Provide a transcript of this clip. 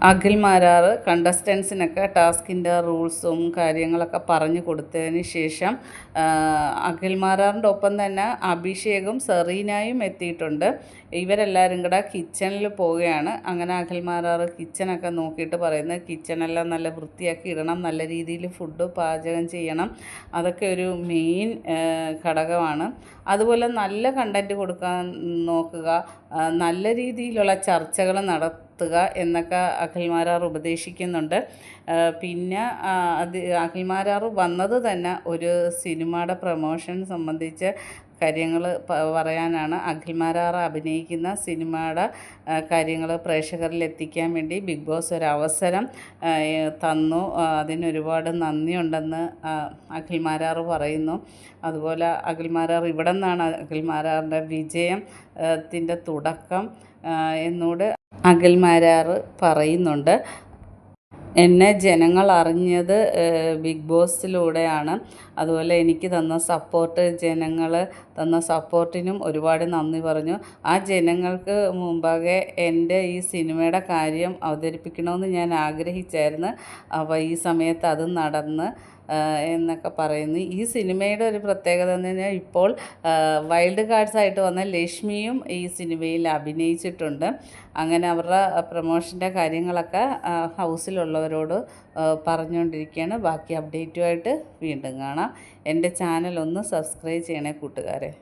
അഖിൽ മാരാർ കണ്ടസ്റ്റൻസിനൊക്കെ ടാസ്കിൻ്റെ റൂൾസും കാര്യങ്ങളൊക്കെ പറഞ്ഞു കൊടുത്തതിന് ശേഷം അഖിൽ മാരാറിൻ്റെ ഒപ്പം തന്നെ അഭിഷേകും സെറീനയും എത്തിയിട്ടുണ്ട്. ഇവരെല്ലാവരും കൂടെ കിച്ചണിൽ പോവുകയാണ്. അങ്ങനെ അഖിൽ മാരാർ കിച്ചണൊക്കെ നോക്കിയിട്ട് പറയുന്നത് കിച്ചണെല്ലാം നല്ല വൃത്തിയാക്കി ഇടണം, നല്ല രീതിയിൽ ഫുഡ് പാചകം ചെയ്യണം, അതൊക്കെ ഒരു മെയിൻ ഘടകമാണ്. അതുപോലെ നല്ല കണ്ടൻറ്റ് കൊടുക്കാൻ നോക്കുക, നല്ല രീതിയിലുള്ള ചർച്ചകൾ നടത്തുക എന്നൊക്കെ അഖിൽ മാരാർ ഉപദേശിക്കുന്നുണ്ട്. പിന്നെ അഖിൽ മാരാർ വന്നത് തന്നെ ഒരു സിനിമയുടെ പ്രൊമോഷൻ സംബന്ധിച്ച് കാര്യങ്ങൾ പറയാനാണ്. അഖിൽ മാരാർ അഭിനയിക്കുന്ന സിനിമയുടെ കാര്യങ്ങൾ പ്രേക്ഷകരിൽ എത്തിക്കാൻ വേണ്ടി ബിഗ് ബോസ് ഒരവസരം തന്നു. അതിനൊരുപാട് നന്ദിയുണ്ടെന്ന് അഖിൽ മാരാർ പറയുന്നു. അതുപോലെ അഖിൽ മാരാർ ഇവിടെ നിന്നാണ് അഖിൽ മാരാറിൻ്റെ വിജയത്തിൻ്റെ തുടക്കം എന്നോട് അഖിൽ മാരാർ പറയുന്നുണ്ട്. എന്നെ ജനങ്ങൾ അറിഞ്ഞത് ബിഗ് ബോസിലൂടെയാണ്. അതുപോലെ എനിക്ക് തന്ന സപ്പോർട്ട്, ജനങ്ങൾ തന്ന സപ്പോർട്ടിനും ഒരുപാട് നന്ദി പറഞ്ഞു. ആ ജനങ്ങൾക്ക് മുമ്പാകെ എൻ്റെ ഈ സിനിമയുടെ കാര്യം അവതരിപ്പിക്കണമെന്ന് ഞാൻ ആഗ്രഹിച്ചായിരുന്നു. അപ്പോൾ ഈ സമയത്ത് അത് നടന്ന് എന്നൊക്കെ പറയുന്നു. ഈ സിനിമയുടെ ഒരു പ്രത്യേകത എന്ന് പറഞ്ഞാൽ ഇപ്പോൾ വൈൽഡ് കാർഡ്സായിട്ട് വന്ന ലക്ഷ്മിയും ഈ സിനിമയിൽ അഭിനയിച്ചിട്ടുണ്ട്. അങ്ങനെ അവരുടെ പ്രൊമോഷൻ്റെ കാര്യങ്ങളൊക്കെ ഹൗസിലുള്ളവരോട് പറഞ്ഞുകൊണ്ടിരിക്കുകയാണ്. ബാക്കി അപ്ഡേറ്റുമായിട്ട് വീണ്ടും കാണാം. എൻ്റെ ചാനൽ ഒന്ന് സബ്സ്ക്രൈബ് ചെയ്യണേ കൂട്ടുകാരെ.